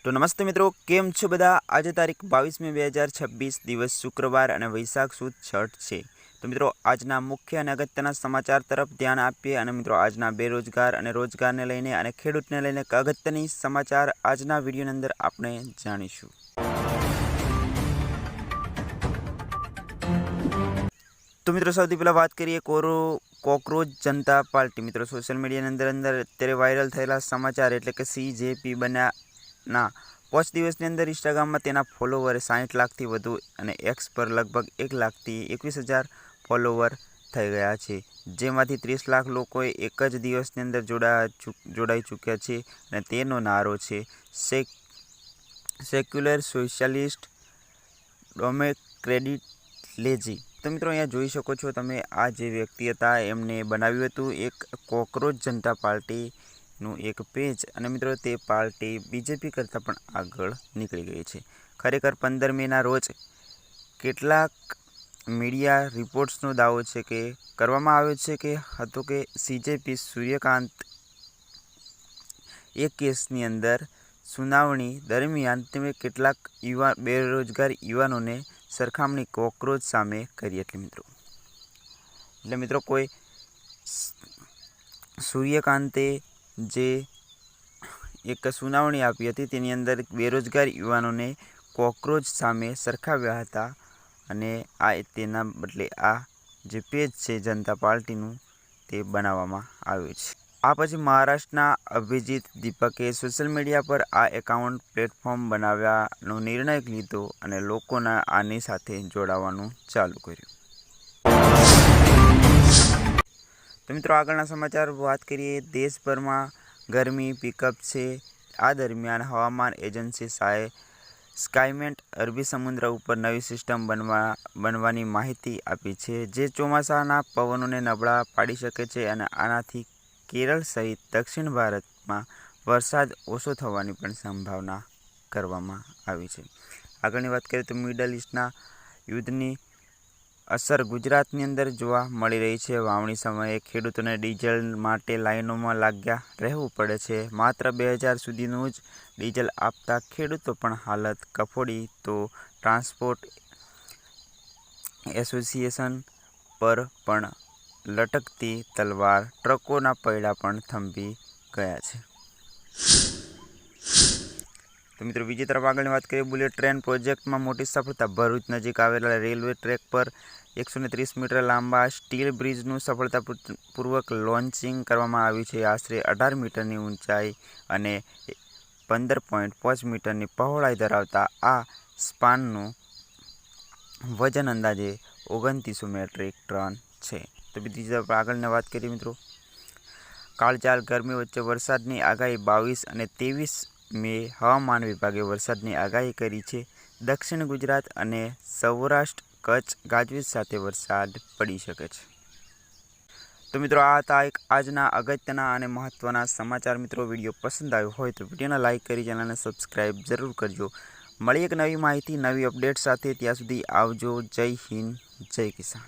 तो नमस्ते मित्रों, केम छो बधा। आज तारीख 22 મે 2026 दिवस शुक्रवार और वैशाख सुद छठ है। तो मित्रों आजना मुख्य और अगत्यना समाचार तरफ ध्यान आपीए। और मित्रों आजना बेरोजगार और रोजगार ने लईने और खेडूतने लईने अगत्यनी समाचार आजना विडियो अंदर आपणे जाणीशुं। तो मित्रों सौथी पहला बात करिए कोकरोच जनता पार्टी। मित्रों सोशल मीडिया अंदर अत्यारे वायरल थयेला समाचार एटले के CJP बन्या ना 5 દિવસની અંદર ઇન્સ્ટાગ્રામમાં તેના ફોલોવર 60 લાખથી વધુ અને એક્સ પર લગભગ 1 લાખથી 21,000 ફોલોવર થઈ ગયા છે, જેમાંથી 30 લાખ લોકોએ એક જ દિવસની અંદર જોડાઈ ચૂક્યા છે અને તેનો નારો છે સેક્યુલર સોશિયાલિસ્ટ ડેમોક્રેટિક લેજી। तो मित्रों अहींया जोई शको छो तमे आ जे व्यक्ति हता एमने बनाव्युं हतुं एक कोकरोच जनता पार्टी નું એક પેજ। અને મિત્રો તે પાર્ટી BJP કરતાં પણ આગળ નીકળી ગઈ છે। ખરેખર 15 મેના રોજ કેટલાક મીડિયા રિપોર્ટ્સનો દાવો છે કે કરવામાં આવ્યો છે કે હતો કે CJP સૂર્યકાંત એક કેસની અંદર સુનાવણી દરમિયાન તેમણે કેટલાક બેરોજગાર યુવાનોને સરખામણી કોકરોચ સામે કરી। એટલે મિત્રો કોઈ સૂર્યકાંતે जे एक सुनावणी आपी हती तेनी अंदर बेरोजगार युवानोने कोकरोच सामे सरखाव्या हता अने आ तेना बदले आ जे पेज छे जनता पार्टीनुं ते बनाववामां आव्युं छे। आ पछी महाराष्ट्रना अभिजीत दीपके सोशल मीडिया पर आ एकाउंट प्लेटफॉर्म बनाव्यानो निर्णय लीधो अने लोकोने आनी साथे जोडावानुं चालू कर्युं। तो मित्रों आगळना समाचार बात करिए। देशभर में गरमी पीकअप है। आ दरमियान हवामान एजेंसी स्कायमेट अरबी समुद्र पर नवी सिस्टम बनवानी माहिती आपी है, जे ચોમાસાના પવનોને નબળા પાડી શકે છે અને આનાથી કેરળ સહિત દક્ષિણ ભારતમાં વરસાદ ઓછો થવાની પણ સંભાવના કરવામાં આવી છે। આગળની વાત કરીએ તો મિડલ ઈસ્ટના યુદ્ધની असर गुजरातनी अंदर जोवा मळी रही है। वावणी समये खेडूतोने डीजल माटे लाइनों में लाग्या रहेवुं पड़े छे। मात्र 2000 सुधीनुं ज डीजल आपता खेडूतो पण हालत कफोड़ी। तो ट्रांसपोर्ट एसोसिएशन पर पण लटकती तलवार, ट्रकोना पૈડા पण थंभी गया छे। तो मित्रों बीजी तरफ आगळनी बात करिए। बुलेट ट्रेन प्रोजेक्ट में मोटी सफलता। भरूच नजीक आवेला रेलवे ट्रेक पर 130 मीटर लांबा स्टील ब्रिजનું सफलतापूर्वक लॉन्चिंग करवामां આવ્યું છે। आश्रे 18 मीटरनी ऊंचाई અને 15.5 मीटरनी पहोळाई धरावता आ स्पानનું वजन अंदाजे 2900 मेट्रिक टन છે। तो बीजी तरफ આગળની વાત કરીએ મિત્રો, કાળઝાળ ગરમી વચ્ચે વરસાદની આગાહી 22 અને 23 મે હવામાન વિભાગે વરસાદની આગાહી કરી છે। દક્ષિણ ગુજરાત અને સૌરાષ્ટ્ર कच्छ गाजवीज साथे वरसाद पड़ी शके छे। तो मित्रों आ था एक आजना अगत्यना अने महत्वना समाचार। मित्रों वीडियो पसंद आव्यो होय तो वीडियोने लाइक करी चेनलने सब्सक्राइब जरूर करजो। मळीए एक नवी माहिती नवी अपडेट साथे, त्यां सुधी आवजो। जय हिंद, जय किसान।